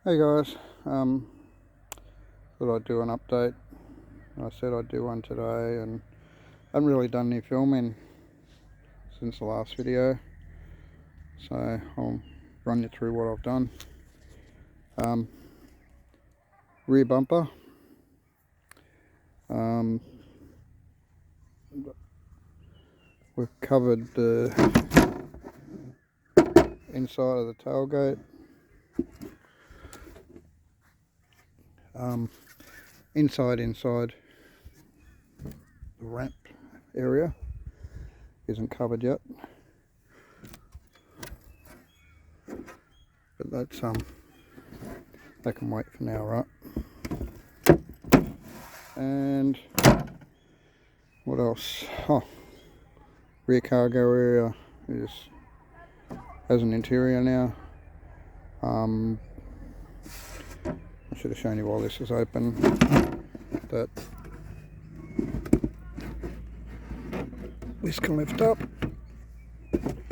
Hey guys, thought I'd do an update. I said I'd do one today, and I haven't really done any filming since the last video, so I'll run you through what I've done. Rear bumper, we've covered the inside of the tailgate, inside the ramp area isn't covered yet, but that's that can wait for now, right? And what else? Rear cargo area has an interior now. I should have shown you while this is open that this can lift up.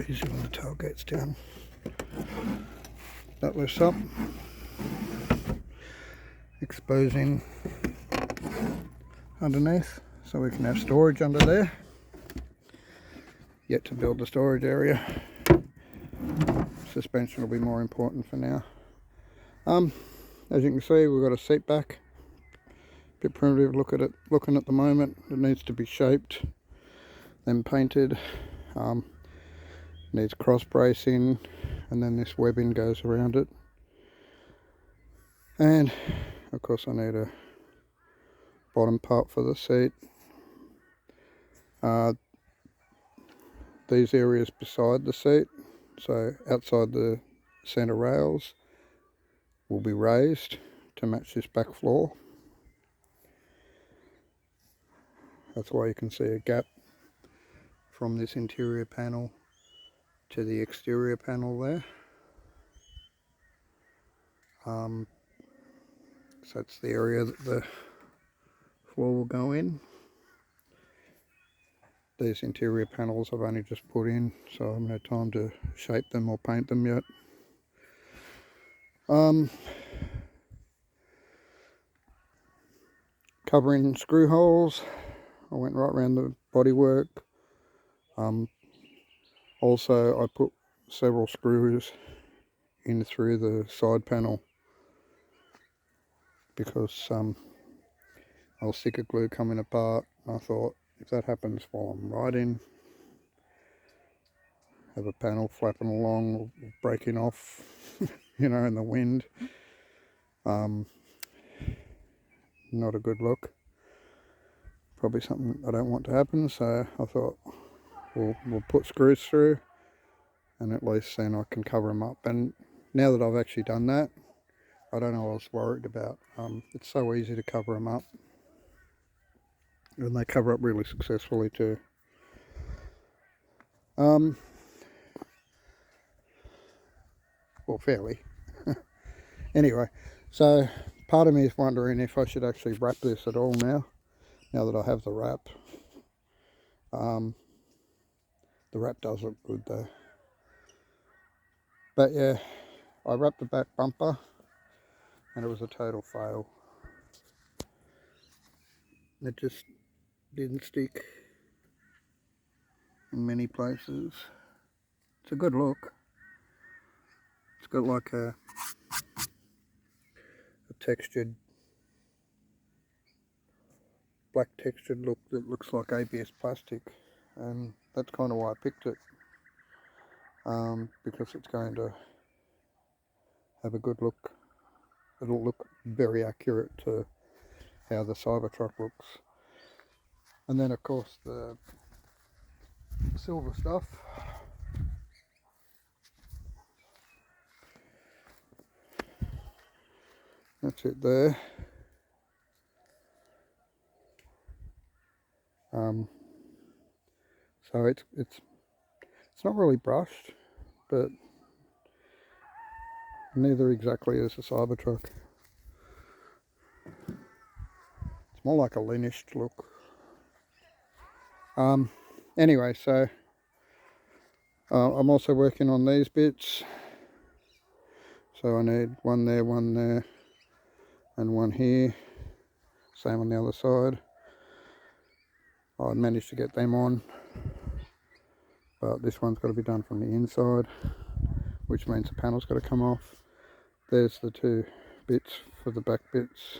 Easy when the tailgate's down. That lifts up, exposing underneath, so we can have storage under there. Yet to build the storage area. Suspension will be more important for now. As you can see, we've got a seat back. Bit primitive looking at the moment. It needs to be shaped, then painted. Needs cross bracing, and then this webbing goes around it. And of course I need a bottom part for the seat. These areas beside the seat, so outside the centre rails, will be raised to match this back floor. That's why you can see a gap from this interior panel to the exterior panel there. So that's the area that the floor will go in. These interior panels I've only just put in, so I haven't had time to shape them or paint them yet. Covering screw holes, I went right around the bodywork. Also I put several screws in through the side panel because I was sick of glue coming apart. I thought, if that happens while I'm riding, have a panel flapping along or breaking off, you know, in the wind. Not a good look. Probably something I don't want to happen, so I thought we'll put screws through, and at least then I can cover them up. And now that I've actually done that, I don't know what I was worried about. It's so easy to cover them up. And they cover up really successfully too. Well, fairly. Anyway, so part of me is wondering if I should actually wrap this at all now that I have the wrap. The wrap does look good though. But yeah, I wrapped the back bumper and it was a total fail. It just didn't stick in many places. It's a good look. It's got like a textured, black textured look that looks like ABS plastic, and that's kind of why I picked it, because it's going to have a good look. It'll look very accurate to how the Cybertruck looks. And then of course the silver stuff. That's it there. So it's not really brushed, but neither exactly as a Cybertruck. It's more like a linished look. Anyway, so I'm also working on these bits. So I need one there, and one here. Same on the other side. I managed to get them on, but this one's got to be done from the inside, which means the panel's got to come off. There's the two bits for the back bits,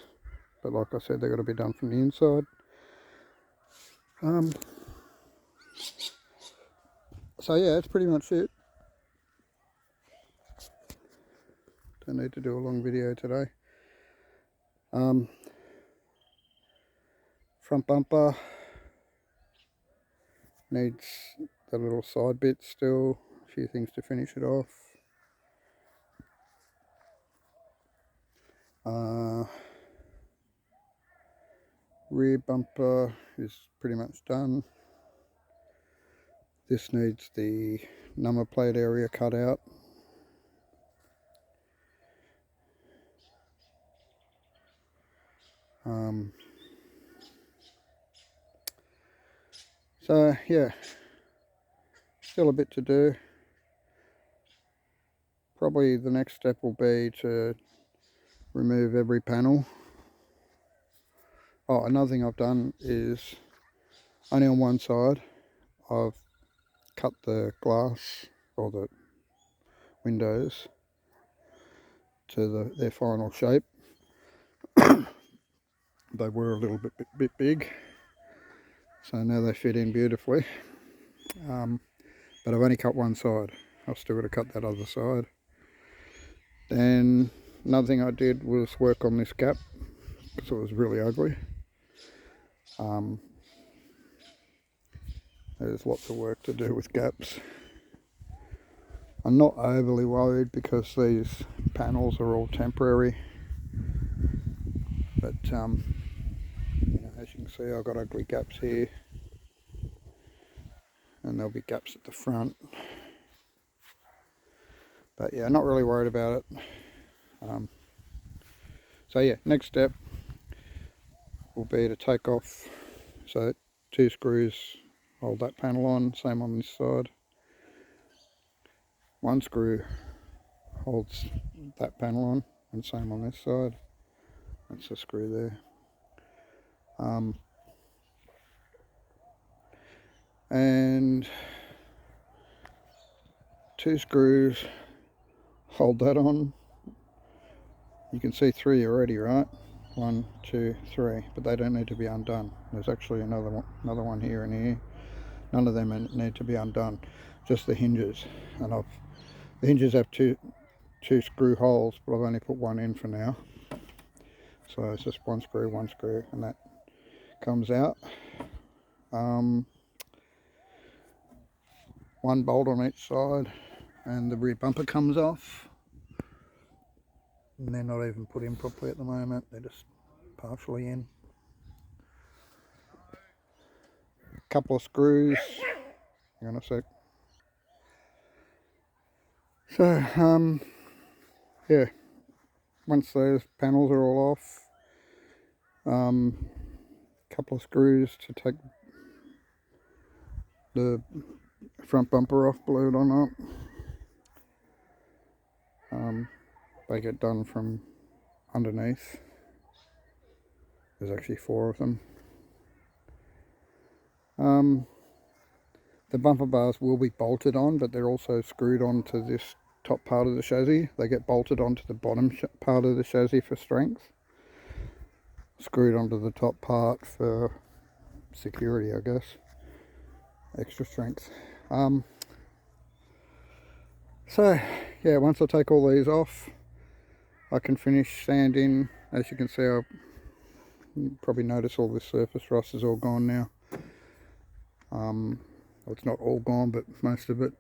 but like I said, they've got to be done from the inside. So yeah, that's pretty much it. Don't need to do a long video today. Front bumper needs the little side bits still, a few things to finish it off. Rear bumper is pretty much done. This needs the number plate area cut out. So yeah, still a bit to do. Probably the next step will be to remove every panel. Oh, another thing I've done is only on one side I've cut the glass or the windows to their final shape. They were a little bit big, so now they fit in beautifully. But I've only cut one side. I've still got to cut that other side. Then another thing I did was work on this gap because it was really ugly. There's lots of work to do with gaps. I'm not overly worried because these panels are all temporary, but you know, as you can see, I've got ugly gaps here, and there'll be gaps at the front. But yeah, not really worried about it. So yeah, next step will be to take off, so 2 screws hold that panel on, same on this side. 1 screw holds that panel on, and same on this side. That's a screw there. And 2 screws hold that on. You can see 3 already, right? 1, 2, 3, but they don't need to be undone. There's actually another one here and here. None of them need to be undone, just the hinges. And the hinges have two screw holes, but I've only put 1 in for now. So it's just 1 screw, and that comes out. 1 bolt on each side, and the rear bumper comes off. And they're not even put in properly at the moment, they're just partially in. A couple of screws. Hang on a sec. So, yeah, once those panels are all off, couple of screws to take the front bumper off, believe it or not. They get done from underneath. There's actually 4 of them. The bumper bars will be bolted on, but they're also screwed onto this top part of the chassis. They get bolted onto the bottom part of the chassis for strength. Screwed onto the top part for security, I guess. Extra strength. So yeah, once I take all these off, I can finish sanding. As you can see, you probably notice all this surface rust is all gone now. Well, it's not all gone, but most of it.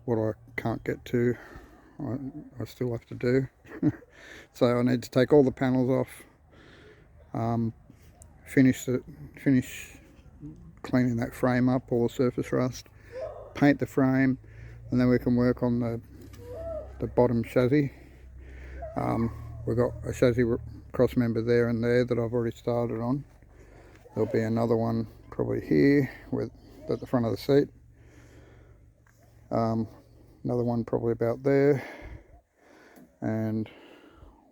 What I can't get to, I still have to do. So I need to take all the panels off, finish cleaning that frame up, all the surface rust, paint the frame, and then we can work on the bottom chassis. We've got a chassis cross member there and there that I've already started on. There'll be another one probably here at the front of the seat. Another one probably about there, and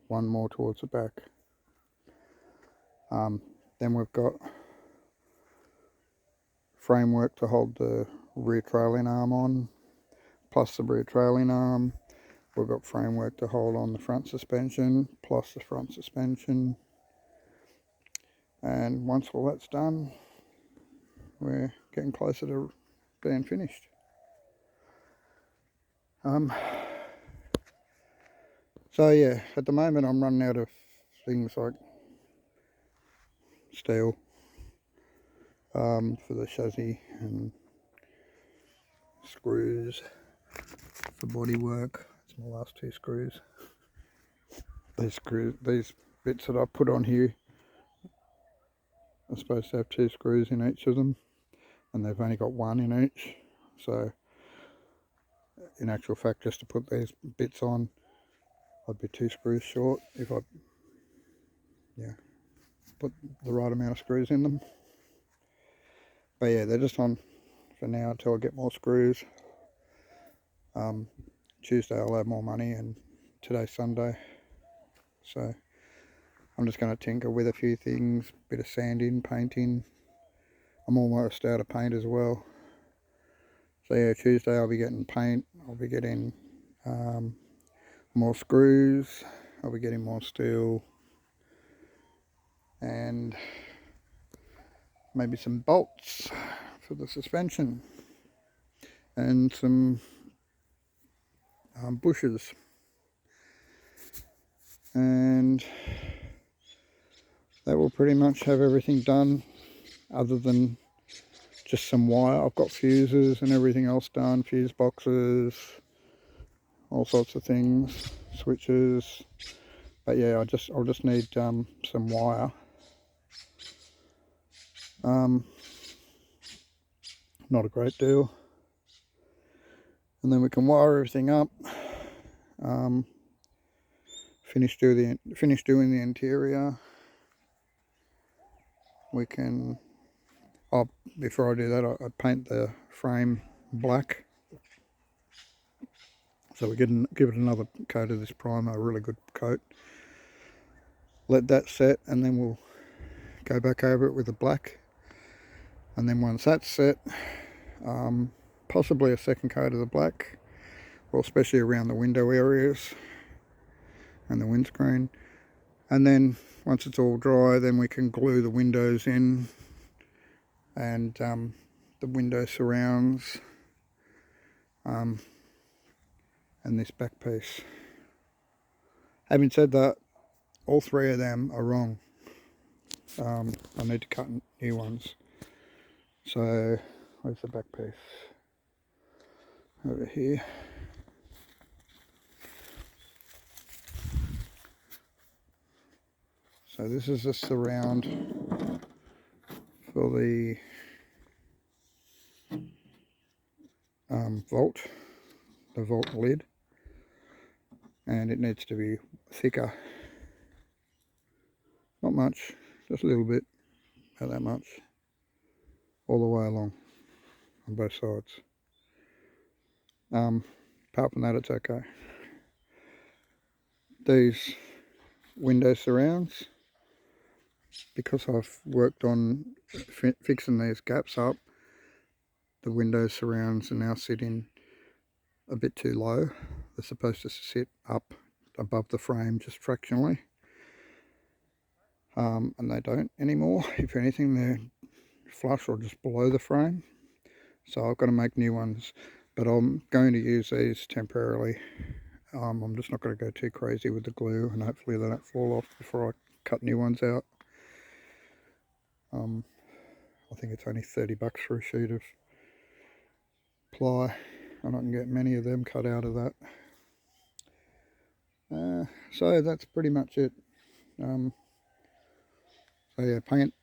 one more towards the back. Then we've got framework to hold the rear trailing arm on, plus the rear trailing arm. We've got framework to hold on the front suspension, plus the front suspension. And once all that's done, we're getting closer to being finished. So yeah, at the moment I'm running out of things like steel for the chassis, and screws for bodywork. It's my last 2 screws. These bits that I put on here are supposed to have 2 screws in each of them, and they've only got 1 in each. So in actual fact, just to put these bits on, I'd be 2 screws short if I put the right amount of screws in them. But yeah, they're just on for now until I get more screws. Tuesday I'll have more money, and today's Sunday, so I'm just going to tinker with a few things, bit of sanding, painting. I'm almost out of paint as well. So yeah, Tuesday I'll be getting paint, I'll be getting more screws, I'll be getting more steel, and maybe some bolts for the suspension, and some bushes, and that will pretty much have everything done, other than just some wire. I've got fuses and everything else done, fuse boxes, all sorts of things, switches. But yeah, I'll just need some wire. Not a great deal, and then we can wire everything up. Finish doing the interior. We can. Before I do that, I paint the frame black. So we give it another coat of this primer, a really good coat. Let that set, and then we'll go back over it with the black. And then once that's set, possibly a second coat of the black, well, especially around the window areas and the windscreen. And then once it's all dry, then we can glue the windows in, and the window surrounds, and this back piece. Having said that, all 3 of them are wrong. I need to cut new ones. So where's the back piece? Over here. So this is a surround for the vault lid, and it needs to be thicker. Not much, just a little bit, about that much, all the way along on both sides. Apart from that, it's okay. These window surrounds, because I've worked on fixing these gaps up, the window surrounds are now sitting a bit too low. They're supposed to sit up above the frame just fractionally, and they don't anymore. If anything, they're flush or just below the frame. So I've got to make new ones, but I'm going to use these temporarily. I'm just not going to go too crazy with the glue, and hopefully they don't fall off before I cut new ones out. I think it's only $30 for a sheet of ply, and I can get many of them cut out of that. So that's pretty much it. So yeah, paint,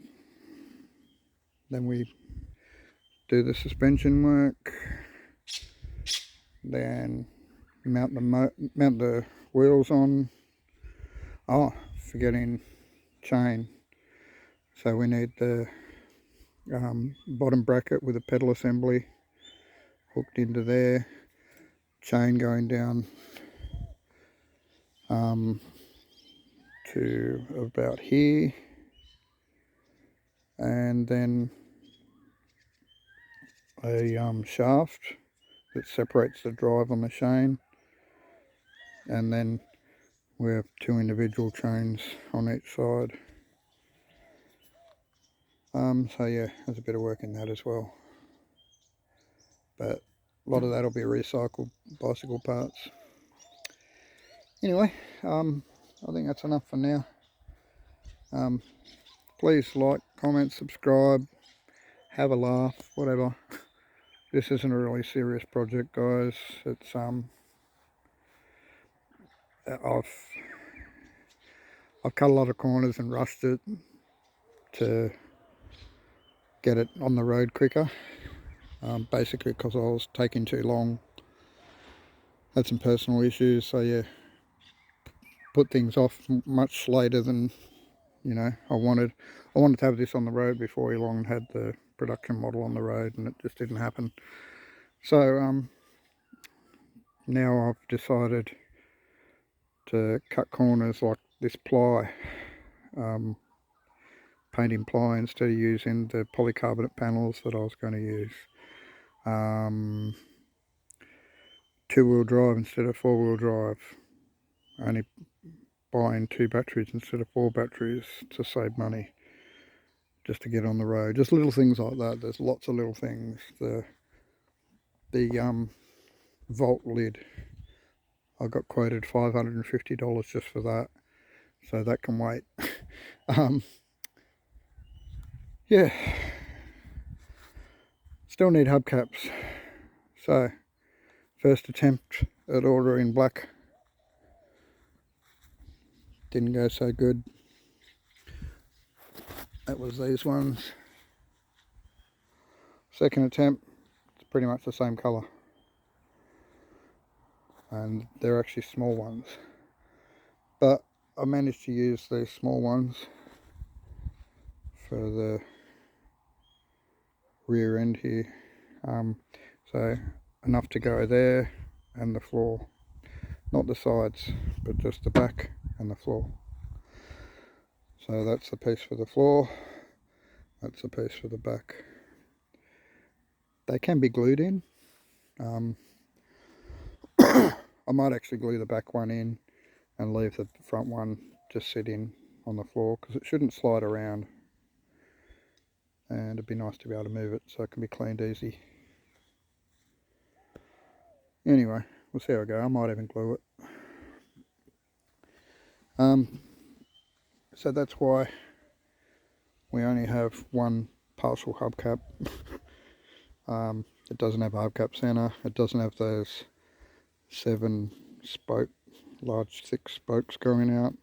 then we do the suspension work, then mount the wheels on. Oh, forgetting chain. So we need the bottom bracket with a pedal assembly hooked into there, chain going down to about here, and then a shaft that separates the drive on the chain, and then we have 2 individual chains on each side. So yeah, there's a bit of work in that as well, but a lot of that will be recycled bicycle parts. Anyway, I think that's enough for now. Please like, comment, subscribe, have a laugh, whatever. This isn't a really serious project, guys. It's I've cut a lot of corners and rushed it to get it on the road quicker. Basically because I was taking too long. Had some personal issues, so yeah, put things off much later than, you know, I wanted. I wanted to have this on the road before long and had the production model on the road, and it just didn't happen. So now I've decided to cut corners like this ply, painting ply instead of using the polycarbonate panels that I was going to use. 2-wheel drive instead of 4-wheel drive. Only buying 2 batteries instead of 4 batteries to save money, just to get on the road. Just little things like that. There's lots of little things. The vault lid, I got quoted $550 just for that, so that can wait. Yeah, still need hubcaps. So first attempt at ordering black didn't go so good. That was these ones. Second attempt, it's pretty much the same colour, and they're actually small ones, but I managed to use these small ones for the rear end here, so enough to go there and the floor, not the sides but just the back and the floor. So that's the piece for the floor, that's the piece for the back. They can be glued in. I might actually glue the back one in and leave the front one just sit in on the floor, because it shouldn't slide around, and it'd be nice to be able to move it so it can be cleaned easy. Anyway, we'll see how I go. I might even glue it. So that's why we only have one partial hubcap. It doesn't have a hubcap center. It doesn't have those 7 large thick spokes going out.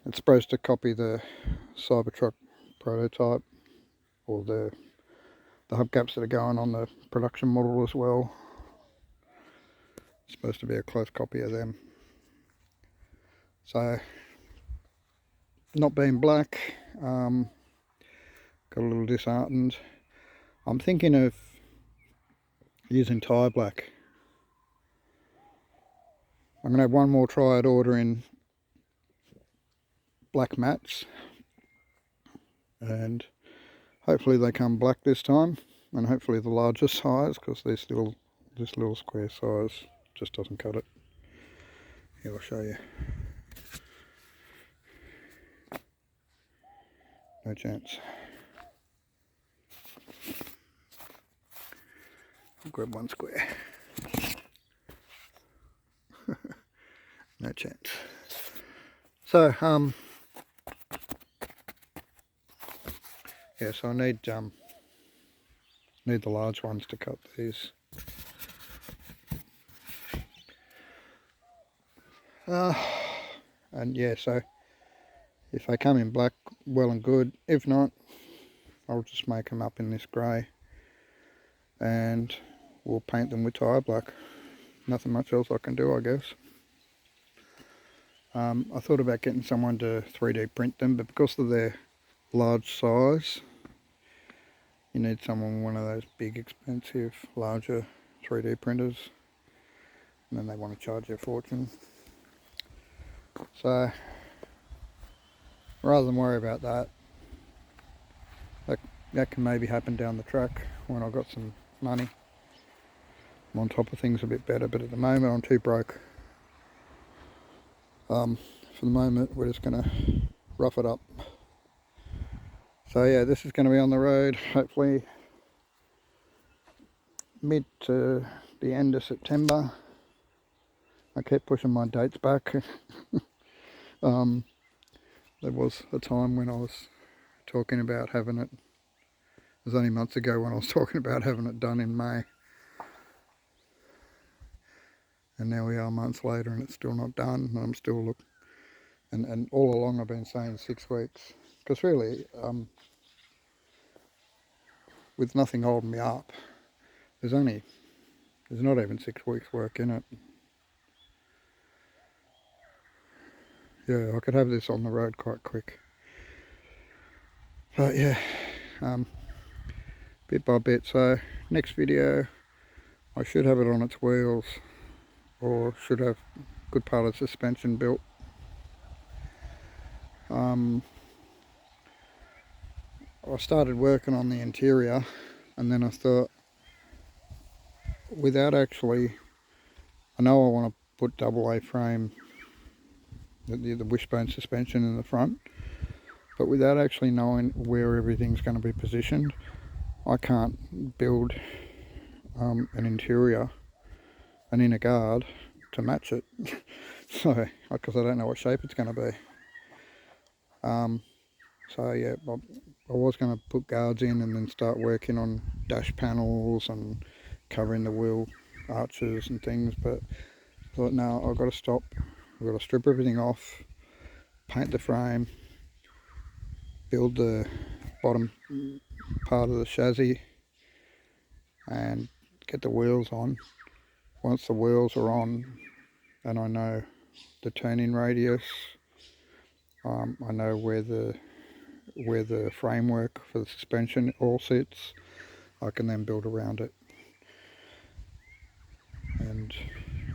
It's supposed to copy the Cybertruck prototype, or the hubcaps that are going on the production model as well. It's supposed to be a close copy of them. So, not being black, got a little disheartened. I'm thinking of using tyre black. I'm going to have one more try at ordering black mats, and hopefully they come black this time, and hopefully the larger size, because this little square size just doesn't cut it. Here, I'll show you. No chance. I'll grab one square. No chance. So yeah, so I need the large ones to cut these. And yeah, so if they come in black, well and good. If not, I'll just make them up in this grey, and we'll paint them with tyre black. Nothing much else I can do, I guess. I thought about getting someone to 3D print them, but because of their large size, you need someone with one of those big, expensive, larger 3D printers. and then they want to charge you a fortune. So rather than worry about that, that can maybe happen down the track when I've got some money. I'm on top of things a bit better, but at the moment I'm too broke. For the moment we're just going to rough it up. So yeah, this is going to be on the road hopefully mid to the end of September. I kept pushing my dates back. There was a time when I was talking about having it, was only months ago when I was talking about having it done in May, and now we are months later and it's still not done, and I'm still looking, and all along I've been saying 6 weeks, because really with nothing holding me up, there's not even 6 weeks work in it. Yeah, I could have this on the road quite quick, but yeah, bit by bit. So next video I should have it on its wheels, or should have a good part of the suspension built. I started working on the interior, and then I thought, without actually, I know I want to put double A frame, the wishbone suspension in the front, but without actually knowing where everything's going to be positioned, I can't build an interior, an inner guard to match it. So, because I don't know what shape it's going to be. So yeah, I was going to put guards in and then start working on dash panels and covering the wheel arches and things, but I thought, no, I've got to stop. I've got to strip everything off, paint the frame, build the bottom part of the chassis, and get the wheels on. Once the wheels are on and I know the turning radius, I know where the framework for the suspension all sits, I can then build around it and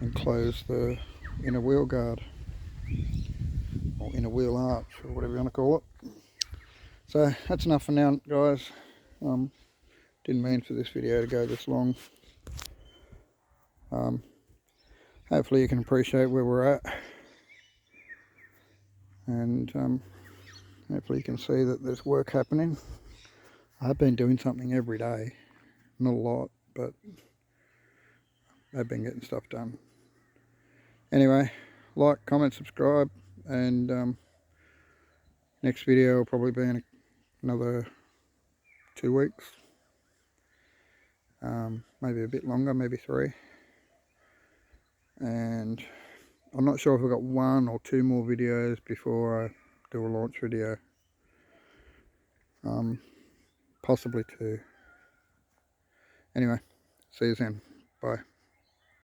enclose the inner wheel guard, or inner wheel arch, or whatever you want to call it. So that's enough for now, guys. Didn't mean for this video to go this long. Hopefully you can appreciate where we're at, and hopefully you can see that there's work happening. I've been doing something every day, not a lot, but I've been getting stuff done. Anyway, like, comment, subscribe, and next video will probably be in another 2 weeks, maybe a bit longer, maybe 3. And I'm not sure if I've got 1 or 2 more videos before I do a launch video. Possibly 2. Anyway, see you soon. Bye.